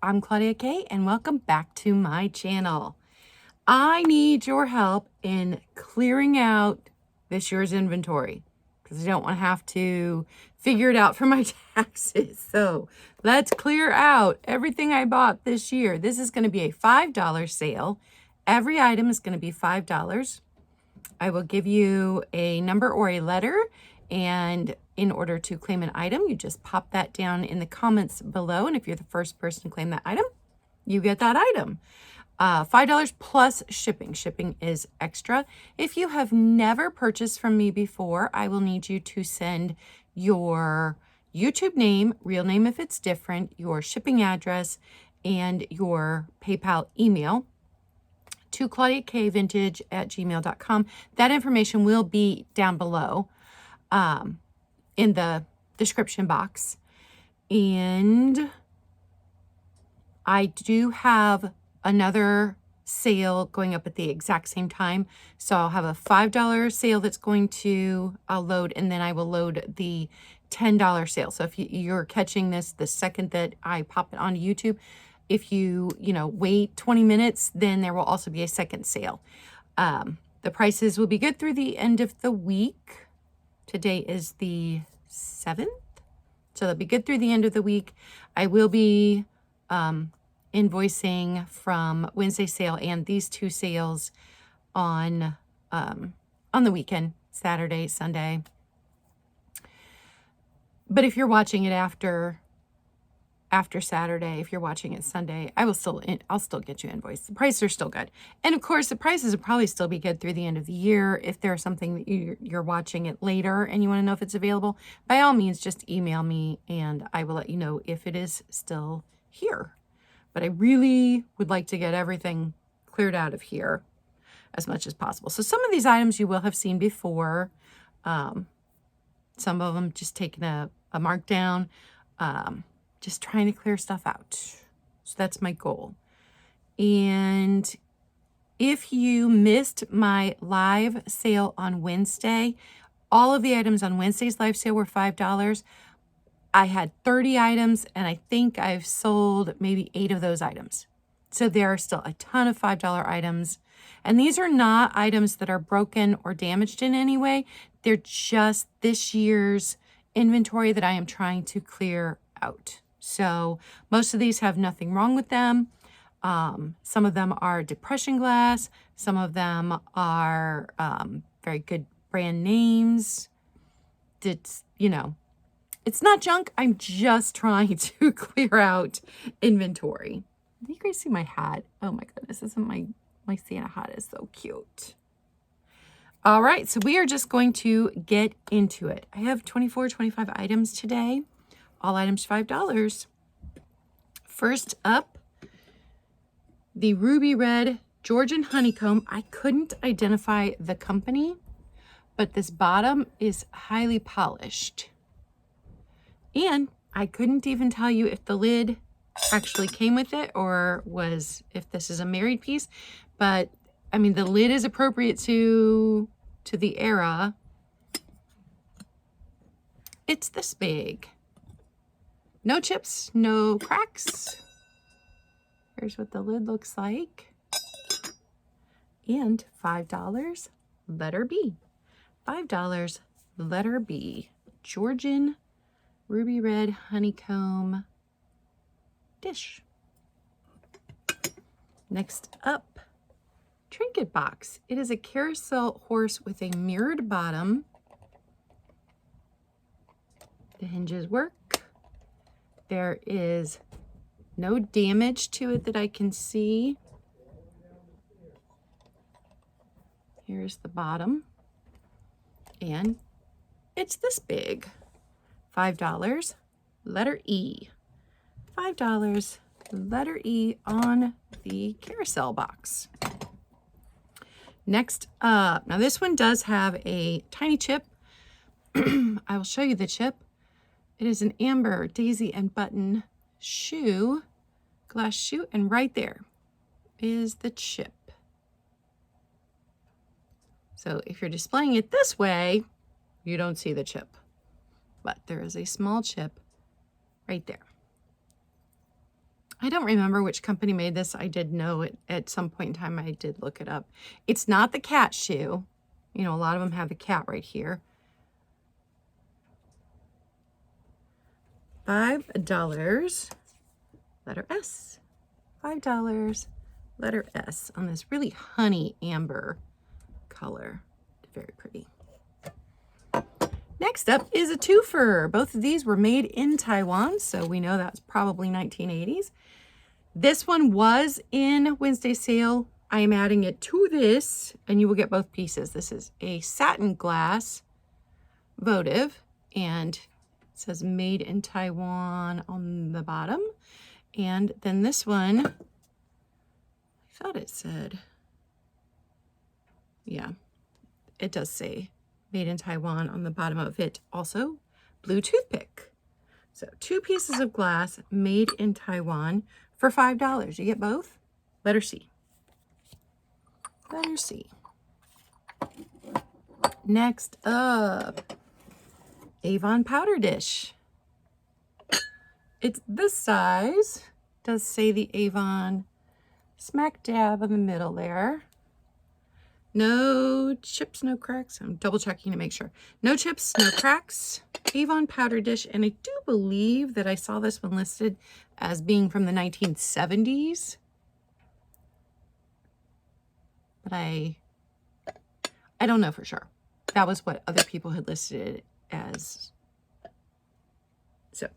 I'm Claudia Kay, and welcome back to my channel. I need your help in clearing out this year's inventory because I don't want to have to figure it out for my taxes. So let's clear out everything I bought this year. This is going to be a $5 sale. Every item is going to be $5. I will give you a number or a letter, and in order to claim an item, you just pop that down in the comments below, and if you're the first person to claim that item, you get that item. $5 plus shipping. Shipping is extra. If you have never purchased from me before, I will need you to send your YouTube name, real name if it's different, your shipping address, and your PayPal email to claudiakvintage@gmail.com. That information will be down below in the description box. And I do have another sale going up at the exact same time. So I'll have a $5 sale that's going to load, and then I will load the $10 sale. So if you're catching this the second that I pop it onto YouTube, if you wait 20 minutes, then there will also be a second sale. The prices will be good through the end of the week. Today is the 7th, so they'll be good through the end of the week. I will be invoicing from Wednesday sale and these two sales on the weekend, Saturday, Sunday. But if you're watching it after Saturday, if you're watching it Sunday, I'll still get you invoiced. The prices are still good. And of course, the prices will probably still be good through the end of the year. If there's something that you're watching it later and you want to know if it's available, by all means, just email me and I will let you know if it is still here. But I really would like to get everything cleared out of here as much as possible. So some of these items you will have seen before. Some of them just taking a markdown. Just trying to clear stuff out. So that's my goal. And if you missed my live sale on Wednesday, all of the items on Wednesday's live sale were $5. I had 30 items, and I think I've sold maybe 8 of those items. So there are still a ton of $5 items. And these are not items that are broken or damaged in any way. They're just this year's inventory that I am trying to clear out. So most of these have nothing wrong with them. Some of them are depression glass. Some of them are very good brand names. It's not junk. I'm just trying to clear out inventory. You guys see my hat? Oh my goodness, isn't my Santa hat is so cute. All right, so we are just going to get into it. I have 25 items today. All items $5. First up, the Ruby Red Georgian Honeycomb. I couldn't identify the company, but this bottom is highly polished. And I couldn't even tell you if the lid actually came with it or if this is a married piece. But, I mean, the lid is appropriate to the era. It's this big. No chips, no cracks. Here's what the lid looks like. And $5, letter B. $5, letter B. Georgian Ruby Red Honeycomb dish. Next up, trinket box. It is a carousel horse with a mirrored bottom. The hinges work. There is no damage to it that I can see. Here's the bottom. And it's this big. $5, letter E. $5, letter E on the carousel box. Next up, now this one does have a tiny chip. I will show you the chip. It is an amber daisy and button shoe, glass shoe, and right there is the chip. So if you're displaying it this way, you don't see the chip, but there is a small chip right there. I don't remember which company made this. I did know it at some point in time. I did look it up. It's not the cat shoe. You know, a lot of them have the cat right here. $5, letter S. $5, letter S on this really honey amber color. Very pretty. Next up is a twofer. Both of these were made in Taiwan, so we know that's probably 1980s. This one was in Wednesday sale. I am adding it to this, and you will get both pieces. This is a satin glass votive, and it says made in Taiwan on the bottom. And then this one, I thought it said, yeah, it does say made in Taiwan on the bottom of it. Also, blue toothpick. So 2 pieces of glass made in Taiwan for $5. You get both. Letter C. Letter C. Next up, Avon powder dish. It's this size. It does say the Avon smack dab in the middle there. No chips, no cracks. I'm double checking to make sure. No chips, no cracks. Avon powder dish. And I do believe that I saw this one listed as being from the 1970s. But I don't know for sure. That was what other people had listed it as. So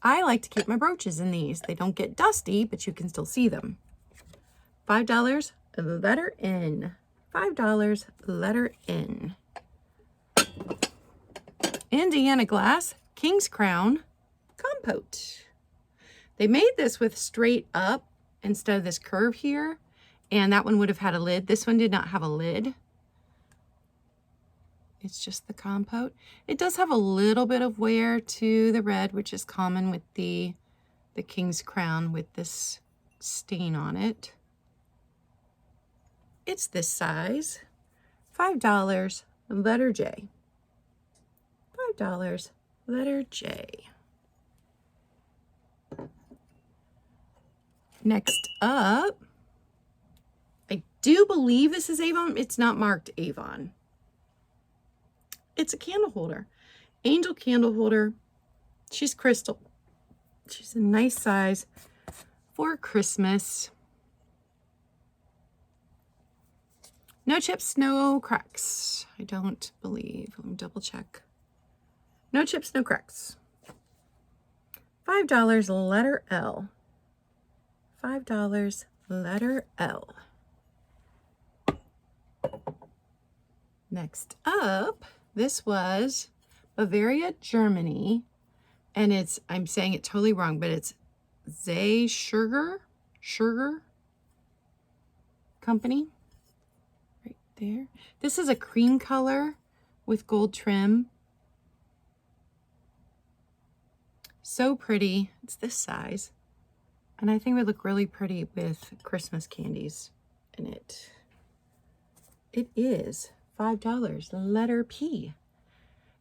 I like to keep my brooches in these. They don't get dusty, but you can still see them. $5, letter N. $5, letter N. Indiana glass, King's Crown, compote. They made this with straight up instead of this curve here, and that one would have had a lid. This one did not have a lid. It's just the compote. It does have a little bit of wear to the red, which is common with the King's Crown with this stain on it. It's this size, $5, letter J. $5, letter J. Next up, I do believe this is Avon. It's not marked Avon. It's a candle holder. Angel candle holder. She's crystal. She's a nice size for Christmas. No chips, no cracks. I don't believe. Let me double check. No chips, no cracks. $5, letter L. $5, letter L. Next up, this was Bavaria, Germany. And it's, I'm saying it totally wrong, but it's Zay Sugar Company. Right there. This is a cream color with gold trim. So pretty. It's this size. And I think it would look really pretty with Christmas candies in it. It is $5, letter P.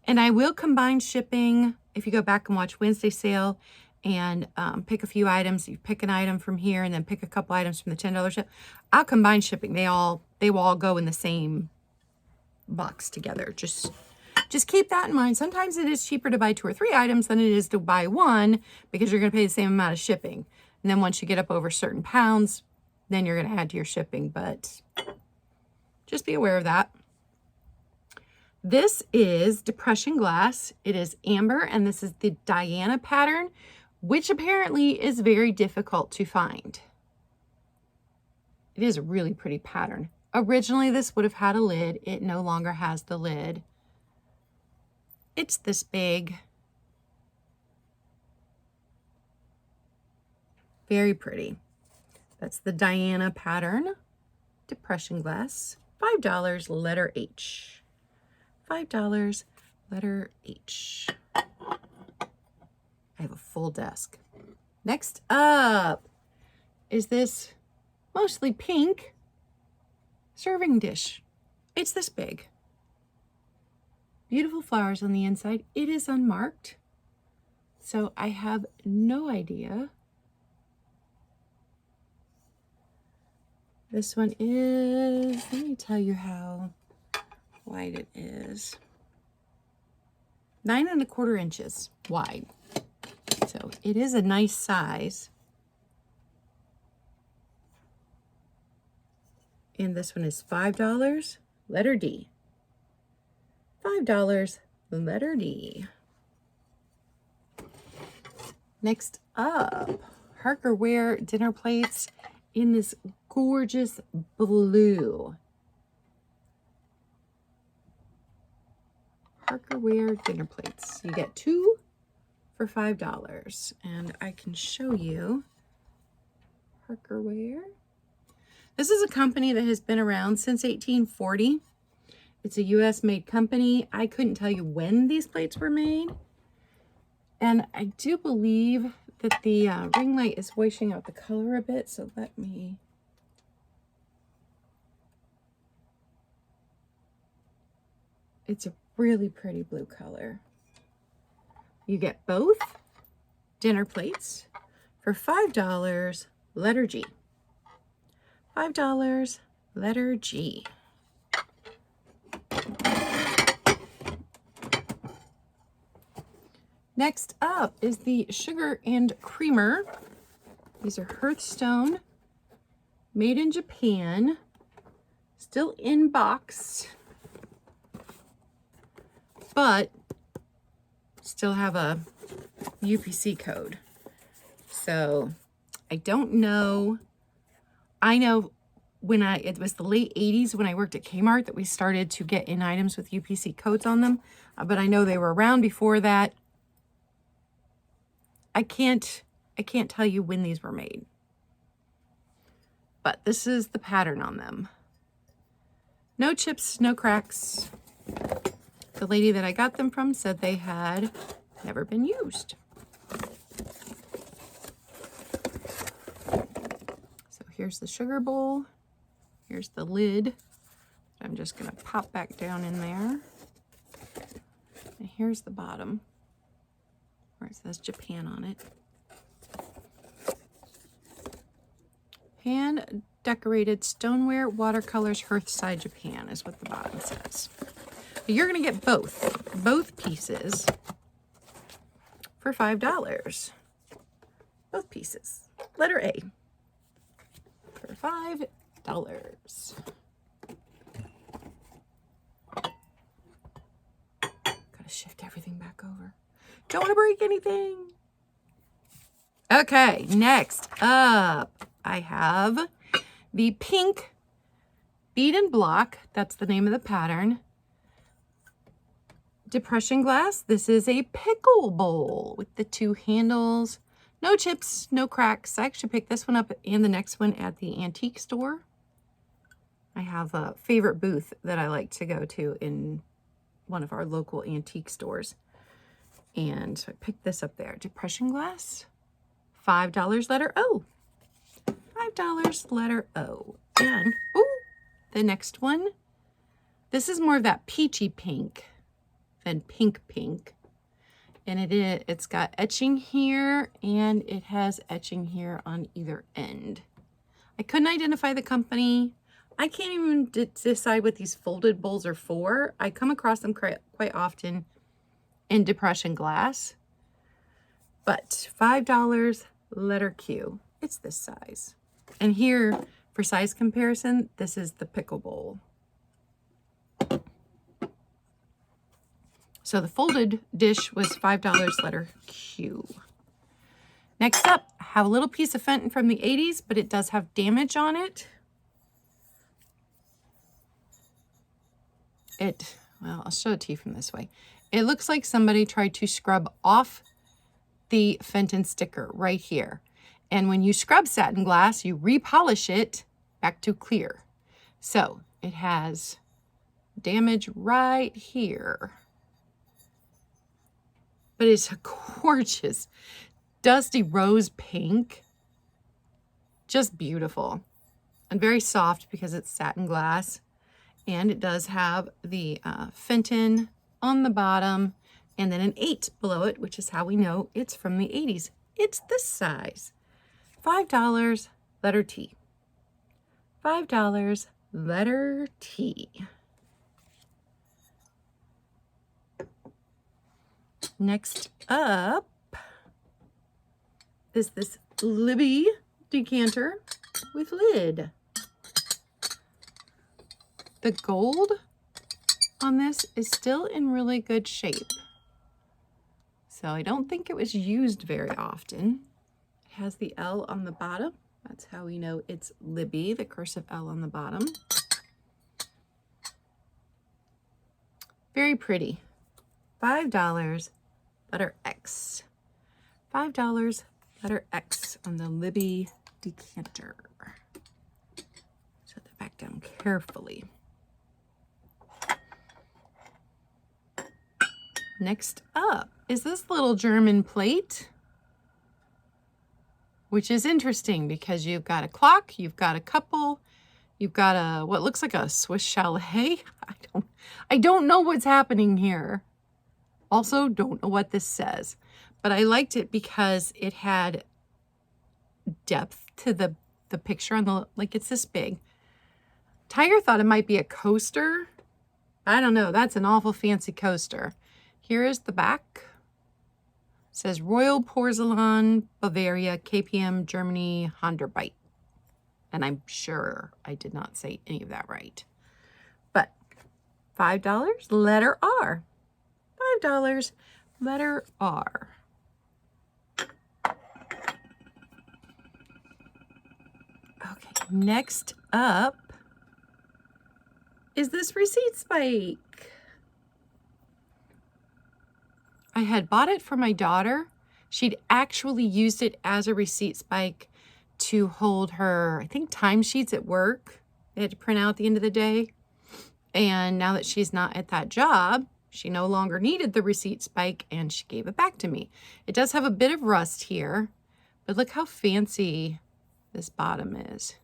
And I will combine shipping if you go back and watch Wednesday sale and pick a few items. You pick an item from here and then pick a couple items from the $10 ship. I'll combine shipping. They will all go in the same box together. Just keep that in mind. Sometimes it is cheaper to buy 2 or 3 items than it is to buy one because you're going to pay the same amount of shipping. And then once you get up over certain pounds, then you're going to add to your shipping. But just be aware of that. This is depression glass. It is amber, and this is the Diana pattern, which apparently is very difficult to find. It is a really pretty pattern. Originally, this would have had a lid. It no longer has the lid. It's this big. Very pretty. That's the Diana pattern. Depression glass. $5, letter H. $5, letter H. I have a full desk. Next up is this mostly pink serving dish. It's this big. Beautiful flowers on the inside. It is unmarked, so I have no idea This one is, let me tell you how wide it is. 9 1/4 inches wide. So it is a nice size. And this one is $5, letter D. $5, letter D. Next up, Harker Ware dinner plates in this gorgeous blue. Harker Ware dinner plates. You get 2 for $5. And I can show you Harker Ware. This is a company that has been around since 1840. It's a US made company. I couldn't tell you when these plates were made. And I do believe that the ring light is washing out the color a bit. So let me... It's a really pretty blue color. You get both dinner plates for $5, letter G. $5, letter G. Next up is the sugar and creamer. These are Hearthstone, made in Japan, still in box, but still have a UPC code. So I don't know. I know when it was the late 80s when I worked at Kmart that we started to get in items with UPC codes on them, but I know they were around before that. I can't tell you when these were made, but this is the pattern on them. No chips, no cracks. The lady that I got them from said they had never been used. So here's the sugar bowl. Here's the lid. I'm just going to pop back down in there. And here's the bottom, where it says Japan on it. Hand decorated stoneware watercolors Hearthside Japan is what the bottom says. You're going to get both pieces for $5. Both pieces. Letter A for $5. Gotta shift everything back over. Don't want to break anything. Okay, next up, I have the pink bead and block. That's the name of the pattern. Depression glass. This is a pickle bowl with the 2 handles. No chips, no cracks. I actually picked this one up and the next one at the antique store. I have a favorite booth that I like to go to in one of our local antique stores. And so I picked this up there. Depression glass, $5, letter O. $5, letter O. And, oh, the next one. This is more of that peachy pink than pink. And it's got etching here and it has etching here on either end. I couldn't identify the company. I can't even decide what these folded bowls are for. I come across them quite often in depression glass. But $5, letter Q. It's this size. And here, for size comparison, this is the pickle bowl. So the folded dish was $5, letter Q. Next up, I have a little piece of Fenton from the 80s, but it does have damage on it. Well, I'll show it to you from this way. It looks like somebody tried to scrub off the Fenton sticker right here. And when you scrub satin glass, you repolish it back to clear. So it has damage right here. But it's a gorgeous dusty rose pink. Just beautiful. And very soft because it's satin glass. And it does have the Fenton on the bottom and then an 8 below it, which is how we know it's from the 80s. It's this size. $5, letter T. $5, letter T. Next up is this Libby decanter with lid. The gold on this is still in really good shape. So I don't think it was used very often. It has the L on the bottom. That's how we know it's Libby, the cursive L on the bottom. Very pretty. $5, letter X. $5, letter X on the Libby decanter. Set that back down carefully. Next up is this little German plate, which is interesting because you've got a clock, you've got a couple, you've got a what looks like a Swiss chalet. I don't know what's happening here. Also, don't know what this says, but I liked it because it had depth to the picture on the, like it's this big. Tiger thought it might be a coaster. I don't know. That's an awful fancy coaster. Here is the back. It says Royal Porzellan, Bavaria, KPM, Germany, Honderbite. And I'm sure I did not say any of that right. But $5, letter R. $5, letter R. Okay, next up is this receipt spike. I had bought it for my daughter. She'd actually used it as a receipt spike to hold her, I think, timesheets at work. They had to print out at the end of the day. And now that she's not at that job, she no longer needed the receipt spike and she gave it back to me. It does have a bit of rust here, but look how fancy this bottom is.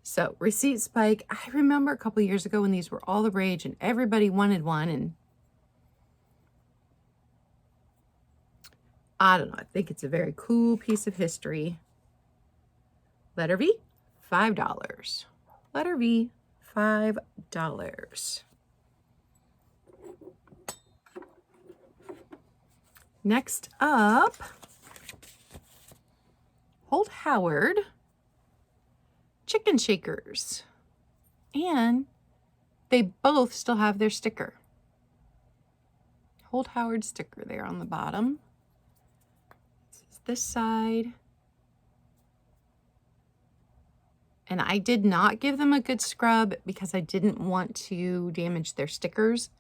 So receipt spike, I remember a couple years ago when these were all the rage and everybody wanted one, and I don't know, I think it's a very cool piece of history. Letter V, $5. Letter V, $5. Next up, Holt Howard chicken shakers. And they both still have their sticker. Holt Howard sticker there on the bottom. This is this side. And I did not give them a good scrub because I didn't want to damage their stickers.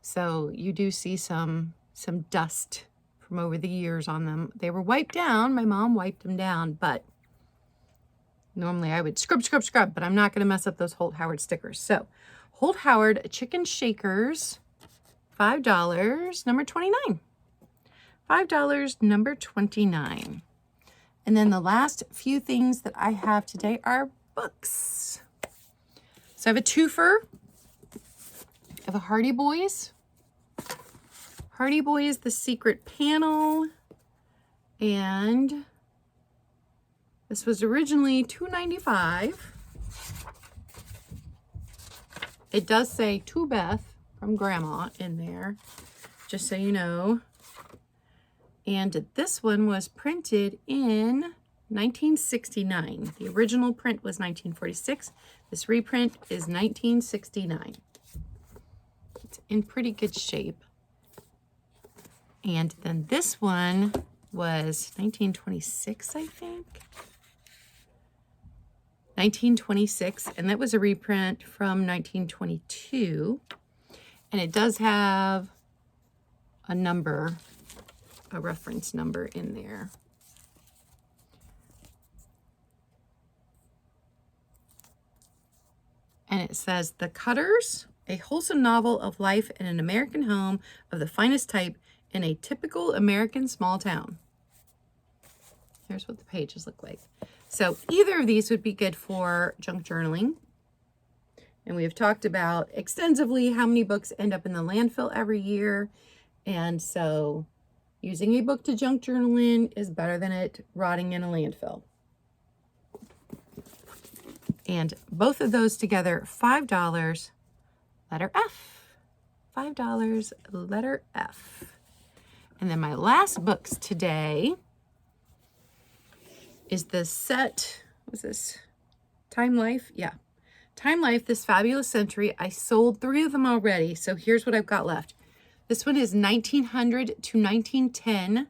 So you do see some dust from over the years on them. They were wiped down. My mom wiped them down, but normally I would scrub, but I'm not going to mess up those Holt Howard stickers. So Holt Howard chicken shakers, $5, number 29. $5, number 29. And then the last few things that I have today are books. So I have a twofer. I have a Hardy Boys. Hardy Boys, The Secret Panel. And this was originally $2.95. It does say to Beth from Grandma in there, just so you know. And this one was printed in 1969. The original print was 1946. This reprint is 1969. It's in pretty good shape. And then this one was 1926, I think. 1926, and that was a reprint from 1922. And it does have a number, a reference number in there. And it says, The Cutters, a wholesome novel of life in an American home of the finest type in a typical American small town. Here's what the pages look like. So either of these would be good for junk journaling. And we have talked about extensively how many books end up in the landfill every year. And so Using a book to junk journal in is better than it rotting in a landfill. And both of those together, $5, letter F. $5, letter F. And then my last books today is the set, what's this? Time Life? Yeah. Time Life, This Fabulous Century. I sold 3 of them already, so here's what I've got left. This one is 1900 to 1910.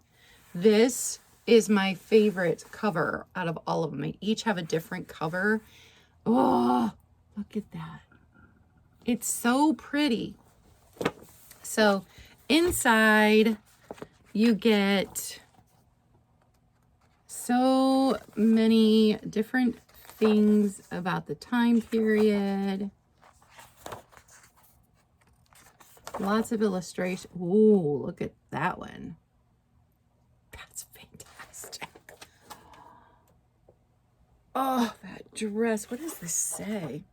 This is my favorite cover out of all of them. They each have a different cover. Oh, look at that. It's so pretty. So inside you get so many different things about the time period. Lots of illustration. Ooh, look at that one. That's fantastic. Oh, that dress. What does this say?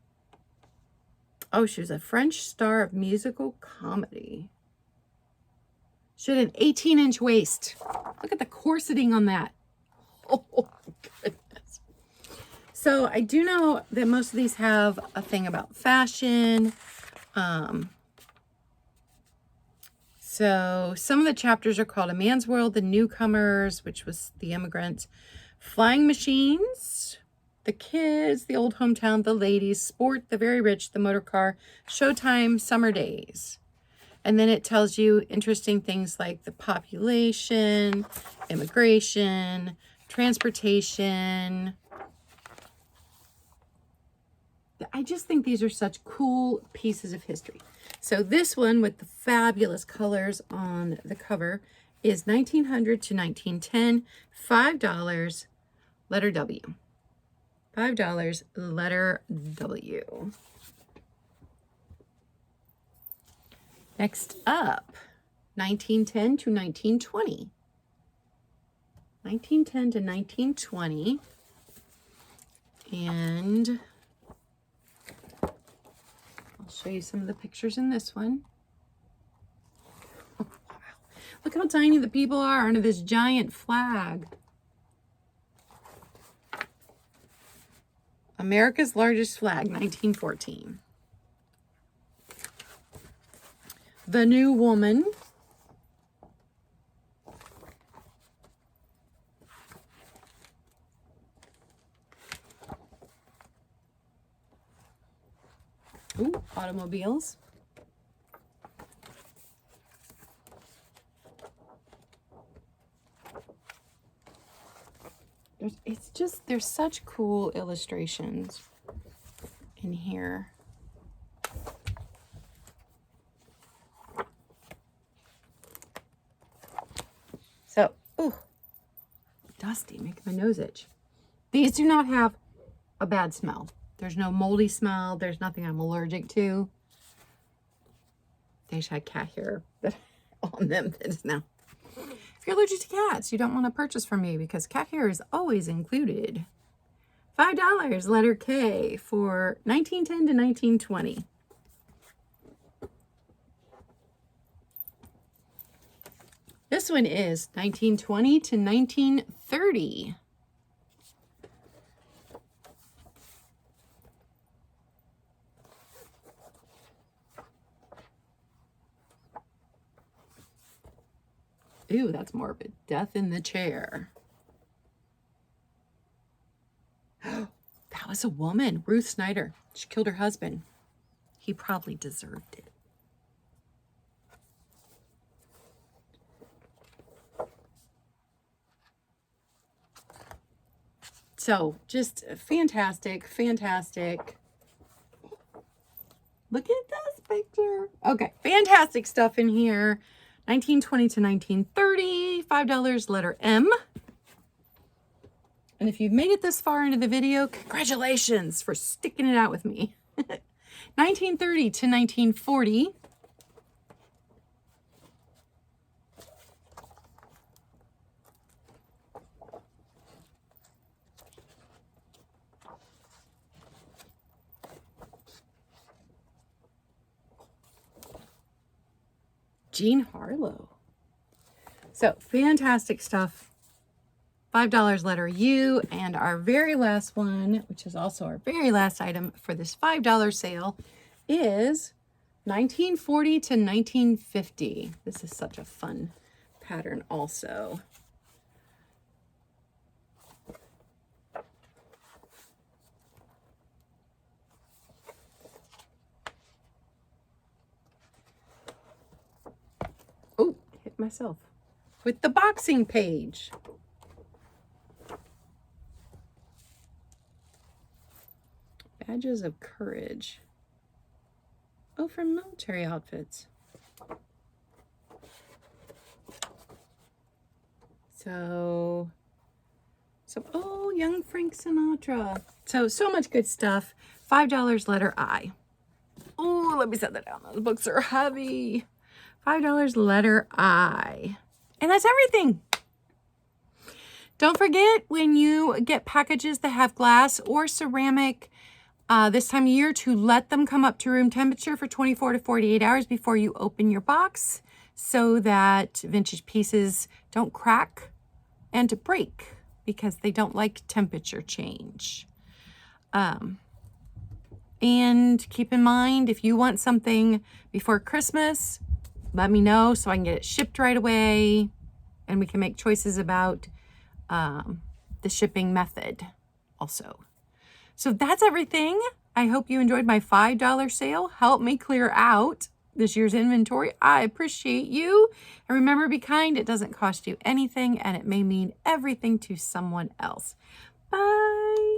Oh, she was a French star of musical comedy. She had an 18-inch waist. Look at the corseting on that. Oh, my goodness. So I do know that most of these have a thing about fashion. So some of the chapters are called A Man's World, The Newcomers, which was The Immigrants, Flying Machines, The Kids, The Old Hometown, The Ladies, Sport, The Very Rich, The Motor Car, Showtime, Summer Days. And then it tells you interesting things like the population, immigration, transportation. I just think these are such cool pieces of history. So this one with the fabulous colors on the cover is 1900 to 1910, $5, letter W. $5, letter W. Next up, 1910 to 1920. 1910 to 1920. And I'll show you some of the pictures in this one. Oh, wow. Look how tiny the people are under this giant flag. America's largest flag, 1914. The New Woman. Ooh, automobiles. It's just, there's such cool illustrations in here. So, ooh, dusty, making my nose itch. These do not have a bad smell. There's no moldy smell. There's nothing I'm allergic to. They just had cat hair on them that is now. If you're allergic to cats, you don't want to purchase from me because cat hair is always included. $5, letter K, for 1910 to 1920. This one is 1920 to 1930. Ooh, that's morbid. Death in the Chair. That was a woman, Ruth Snyder. She killed her husband. He probably deserved it. So, just fantastic, fantastic. Look at this picture. Okay, fantastic stuff in here. 1920 to 1930, $5, letter M. And if you've made it this far into the video, congratulations for sticking it out with me. 1930 to 1940. Jean Harlow. So fantastic stuff. $5 letter U, and our very last one, which is also our very last item for this $5 sale, is 1940 to 1950. This is such a fun pattern also. Oh, hit myself with the boxing page. Badges of courage. Oh, from military outfits. So, oh, young Frank Sinatra. So much good stuff. $5 letter I. Oh, let me set that down. Those books are heavy. $5 letter I. And that's everything. Don't forget, when you get packages that have glass or ceramic this time of year, to let them come up to room temperature for 24 to 48 hours before you open your box, so that vintage pieces don't crack and to break, because they don't like temperature change. And keep in mind, if you want something before Christmas, let me know so I can get it shipped right away, and we can make choices about the shipping method also. So that's everything. I hope you enjoyed my $5 sale. Help me clear out this year's inventory. I appreciate you. And remember, be kind. It doesn't cost you anything, and it may mean everything to someone else. Bye.